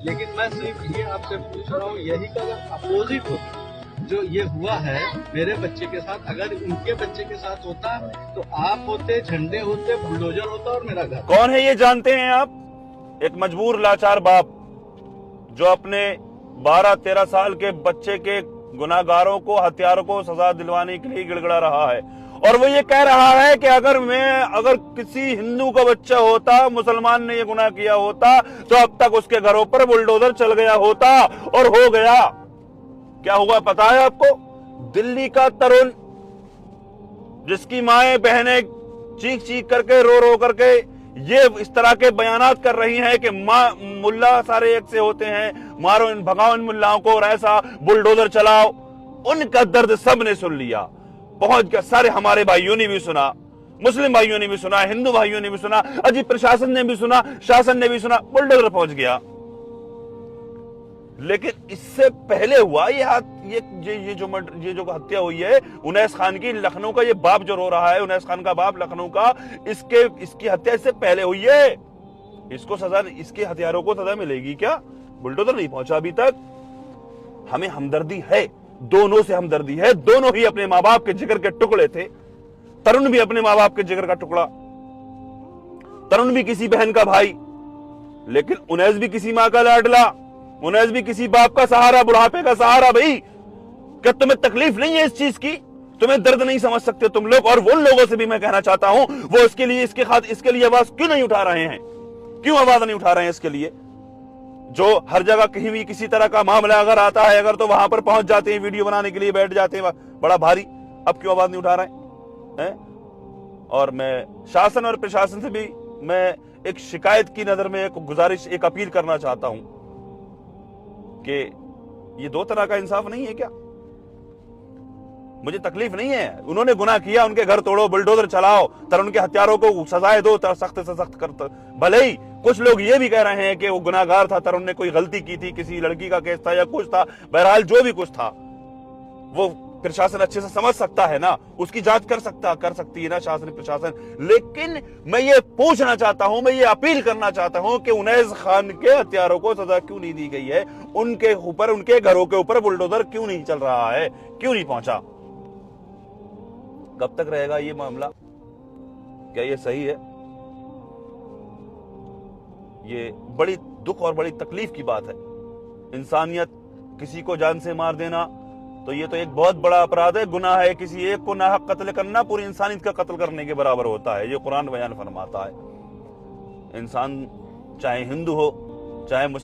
لیکن میں صرف یہ آپ سے پوچھ رہا ہوں، یہی کا اپوزٹ ہوتا جو یہ ہوا ہے میرے بچے کے ساتھ، اگر ان کے بچے کے ساتھ ہوتا تو آپ ہوتے، جھنڈے ہوتے، بلڈوزر ہوتا اور میرا گھر۔ کون ہے یہ جانتے ہیں آپ؟ ایک مجبور لاچار باپ جو اپنے 12-13 سال کے بچے کے گناہگاروں کو، ہتھیاروں کو سزا دلوانے کے لیے گڑگڑا رہا ہے، اور وہ یہ کہہ رہا ہے کہ اگر کسی ہندو کا بچہ ہوتا، مسلمان نے یہ گناہ کیا ہوتا تو اب تک اس کے گھروں پر بلڈوزر چل گیا ہوتا، اور ہو گیا۔ کیا ہوا پتا ہے آپ کو؟ دلی کا ترن جس کی مائیں بہنیں چیخ چیخ کر کے، رو رو کر کے یہ اس طرح کے بیانات کر رہی ہیں کہ ملا سارے ایک سے ہوتے ہیں، مارو ان، بھگاؤ ان ملاؤں کو، اور ایسا بلڈوزر چلاؤ، ان کا درد سب نے سن لیا، پہنچ گیا۔ سارے ہمارے بھائیوں نے بھی سنا، مسلم بھائیوں نے بھی سنا، ہندو بھائیوں نے بھی سنا، اجی پرشاسن نے بھی سنا، شاسن نے بھی سنا، بلڈوزر پہنچ گیا۔ لیکن اس سے پہلے ہوا یہ جو ہتیا ہوئی ہے انیس خان کی، لکھنؤ کا یہ باپ جو رو رہا ہے، انیس خان کا باپ لکھنؤ کا، اس کی ہتیا اس سے پہلے ہوئی ہے۔ اس کو سزا، اس کے ہتھیاروں کو سزا ملے گی کیا؟ بلڈوزر نہیں پہنچا ابھی تک۔ ہمیں ہمدردی ہے، دونوں سے ہمدردی ہے، دونوں ہی اپنے ماں باپ کے جگر کے ٹکڑے تھے۔ ترن بھی اپنے ماں باپ کے جگر کا ٹکڑا، ترن بھی کسی بہن کا بھائی، لیکن انیس بھی کسی ماں کا لاڈلا، انیس بھی کسی باپ کا سہارا، بڑھاپے کا سہارا۔ بھائی کیا تمہیں تکلیف نہیں ہے اس چیز کی؟ تمہیں درد نہیں سمجھ سکتے تم لوگ؟ اور ان لوگوں سے بھی میں کہنا چاہتا ہوں، وہ اس کے لیے آواز کیوں نہیں اٹھا رہے ہیں؟ کیوں آواز نہیں اٹھا رہے ہیں اس کے لیے؟ جو ہر جگہ کہیں بھی کسی طرح کا معاملہ اگر آتا ہے، اگر تو وہاں پر پہنچ جاتے ہیں، ویڈیو بنانے کے لیے بیٹھ جاتے ہیں بڑا بھاری۔ اب کیوں آواز نہیں اٹھا رہے ہیں؟ اور میں شاسن اور پرشاسن سے بھی میں ایک شکایت کی نظر میں ایک گزارش، ایک اپیل کرنا چاہتا ہوں کہ یہ دو طرح کا انصاف نہیں ہے کیا؟ مجھے تکلیف نہیں ہے، انہوں نے گناہ کیا، ان کے گھر توڑو، بلڈوزر چلاؤ، ان کے ہتھیاروں کو سزائے دو، سخت سے سخت کرتا۔ بھلے ہی کچھ لوگ یہ بھی کہہ رہے ہیں کہ وہ گناہگار تھا، ترن نے کوئی غلطی کی تھی، کسی لڑکی کا کیس تھا یا کچھ تھا، بہرحال جو بھی کچھ تھا وہ پرشاسن اچھے سے سمجھ سکتا ہے نا، اس کی جانچ کر سکتی ہے نا شاسن پرشاسن۔ لیکن میں یہ پوچھنا چاہتا ہوں، میں یہ اپیل کرنا چاہتا ہوں کہ انیس خان کے ہتھیاروں کو سزا کیوں نہیں دی گئی ہے؟ ان کے اوپر، ان کے گھروں کے اوپر بلڈوزر کیوں نہیں چل رہا ہے؟ کیوں نہیں پہنچا؟ کب تک رہے گا یہ معاملہ؟ کیا یہ صحیح ہے؟ یہ بڑی دکھ اور بڑی تکلیف کی بات ہے۔ انسانیت، کسی کو جان سے مار دینا تو یہ تو ایک بہت بڑا اپرادھ ہے، گناہ ہے۔ کسی ایک کو ناحق قتل کرنا پوری انسانیت کا قتل کرنے کے برابر ہوتا ہے، یہ قرآن بیان فرماتا ہے۔ انسان چاہے ہندو ہو، چاہے مسلم